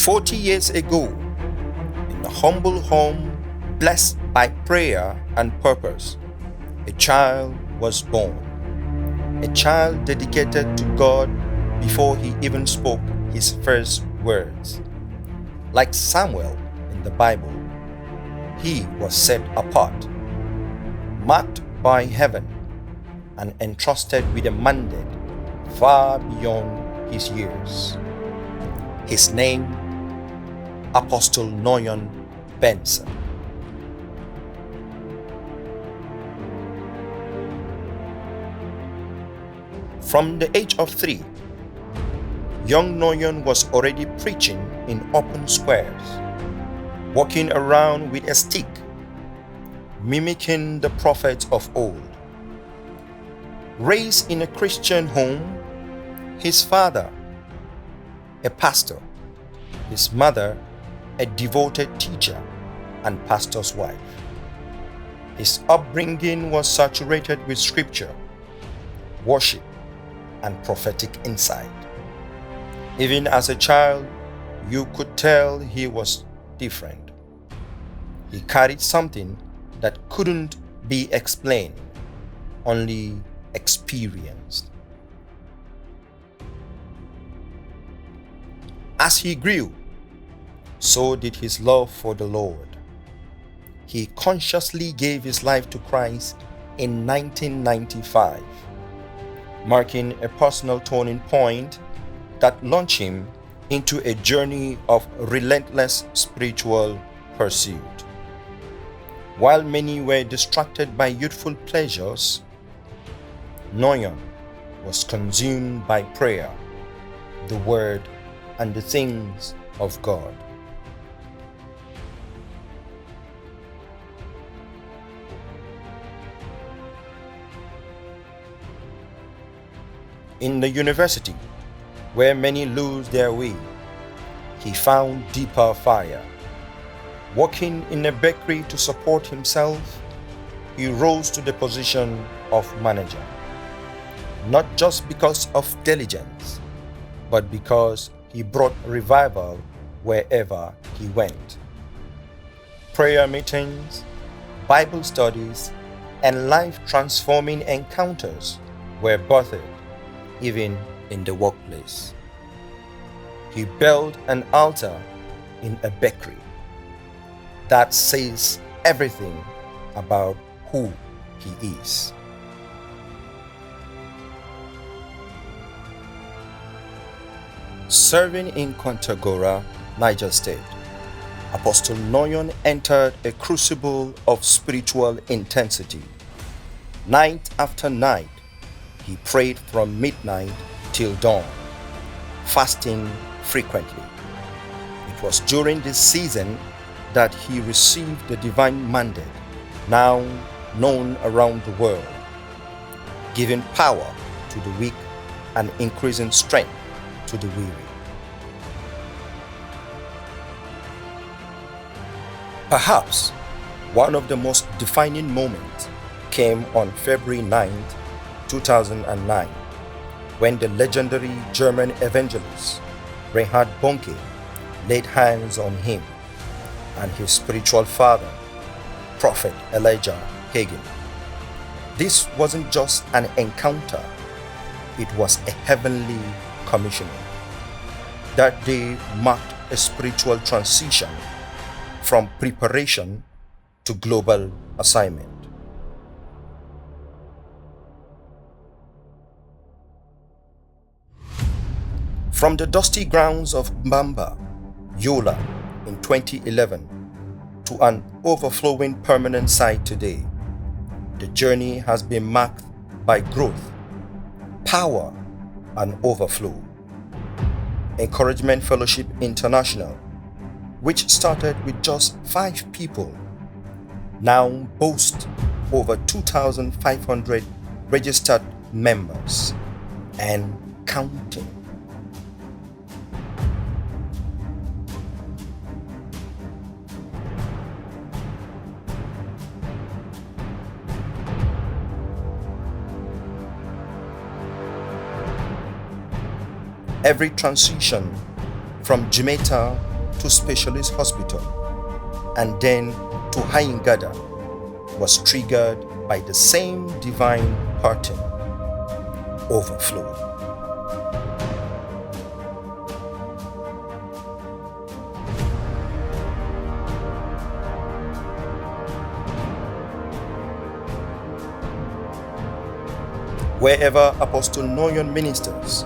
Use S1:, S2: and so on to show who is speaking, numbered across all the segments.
S1: 40 years ago, in a humble home blessed by prayer and purpose, a child was born. A child dedicated to God before he even spoke his first words. Like Samuel in the Bible, he was set apart, marked by heaven, and entrusted with a mandate far beyond his years. His name, Apostle Noyong Nobleman. From the age of 3, young Noyong was already preaching in open squares, walking around with a stick, mimicking the prophets of old. Raised in a Christian home, his father, a pastor, his mother, a devoted teacher and pastor's wife. His upbringing was saturated with scripture, worship, and prophetic insight. Even as a child, you could tell he was different. He carried something that couldn't be explained, only experienced. As he grew, so did his love for the Lord. He consciously gave his life to Christ in 1995, marking a personal turning point that launched him into a journey of relentless spiritual pursuit. While many were distracted by youthful pleasures, Noyong was consumed by prayer, the Word, and the things of God. In the university, where many lose their way, he found deeper fire. Working in a bakery to support himself, he rose to the position of manager, not just because of diligence, but because he brought revival wherever he went. Prayer meetings, Bible studies, and life-transforming encounters were birthed even in the workplace. He built an altar in a bakery. That says everything about who he is. Serving in Kwantagora, Niger State, Apostle Noyong entered a crucible of spiritual intensity. Night after night, he prayed from midnight till dawn, fasting frequently. It was during this season that he received the divine mandate, now known around the world, giving power to the weak and increasing strength to the weary. Perhaps one of the most defining moments came on February 9, 2009, when the legendary German evangelist Reinhard Bonnke laid hands on him and his spiritual father, Prophet Elijah Hagin. This wasn't just an encounter, it was a heavenly commissioning. That day marked a spiritual transition from preparation to global assignment. From the dusty grounds of Mbamba, Yola in 2011 to an overflowing permanent site today, the journey has been marked by growth, power, and overflow. Encouragement Fellowship International, which started with just 5 people, now boasts over 2,500 registered members and counting. Every transition from Jamaica to specialist hospital and then to Haingada was triggered by the same divine pattern: overflow. Wherever Apostle Noyong ministers,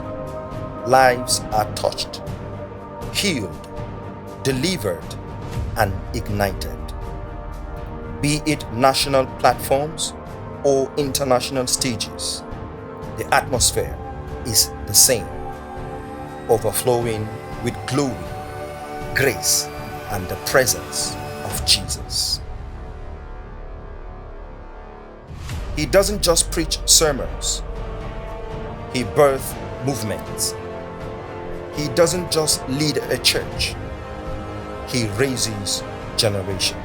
S1: lives are touched, healed, delivered, and ignited. Be it national platforms or international stages, the atmosphere is the same, overflowing with glory, grace, and the presence of Jesus. He doesn't just preach sermons, he births movements. He doesn't just lead a church, he raises generations.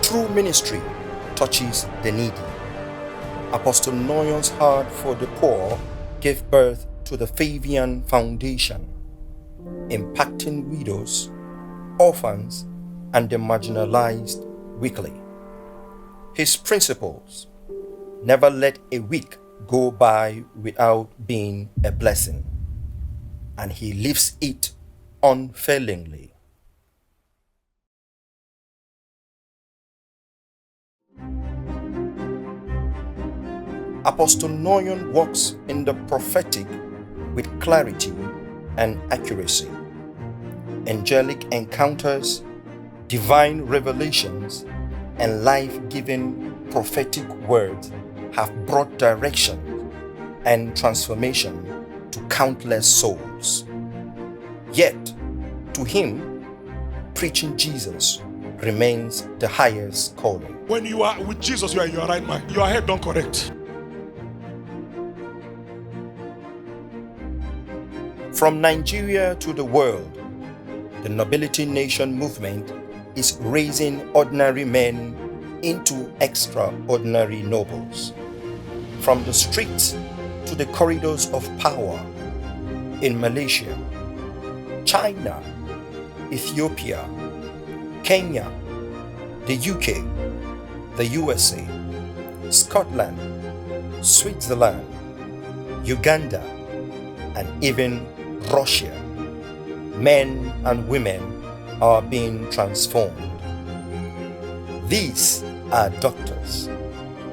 S1: True ministry touches the needy. Apostle Noyong's heart for the poor gave birth to the Fabian Foundation, impacting widows, orphans, and the marginalized weekly. His principles: never let a week go by without being a blessing, and he lives it unfailingly. Apostle Noyong walks in the prophetic with clarity and accuracy. Angelic encounters, divine revelations, and life-giving prophetic words have brought direction and transformation to countless souls. Yet, to him, preaching Jesus remains the highest calling.
S2: When you are with Jesus, you are in your right mind. Your head don't correct.
S1: From Nigeria to the world, the Nobility Nation movement is raising ordinary men into extraordinary nobles. From the streets to the corridors of power in Malaysia, China, Ethiopia, Kenya, the UK, the USA, Scotland, Switzerland, Uganda, and even Russia, men and women are being transformed. These are doctors,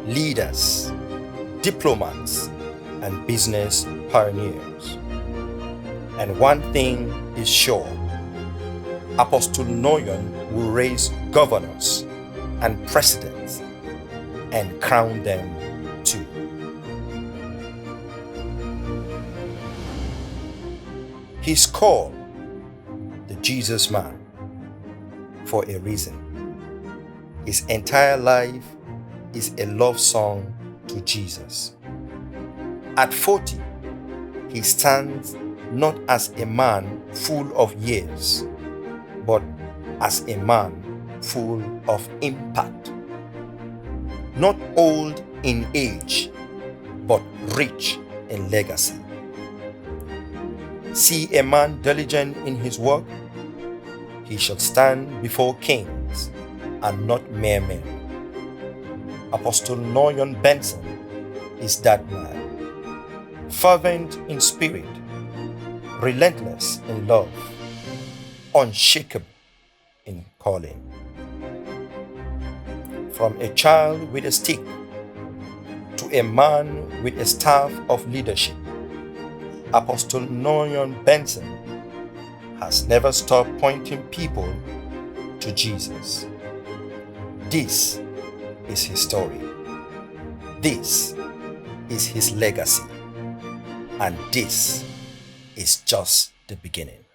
S1: leaders, diplomats, and business pioneers. And one thing is sure: Apostle Noyong will raise governors and presidents and crown them too. He's called the Jesus man for a reason. His entire life is a love song to Jesus. At 40, he stands not as a man full of years, but as a man full of impact. Not old in age, but rich in legacy. See a man diligent in his work, he shall stand before kings and not mere men. Apostle Noyong Benson is that man, fervent in spirit, relentless in love, unshakable in calling. From a child with a stick to a man with a staff of leadership, Apostle Noyong Benson has never stopped pointing people to Jesus. This is his story. This is his legacy. And this is just the beginning.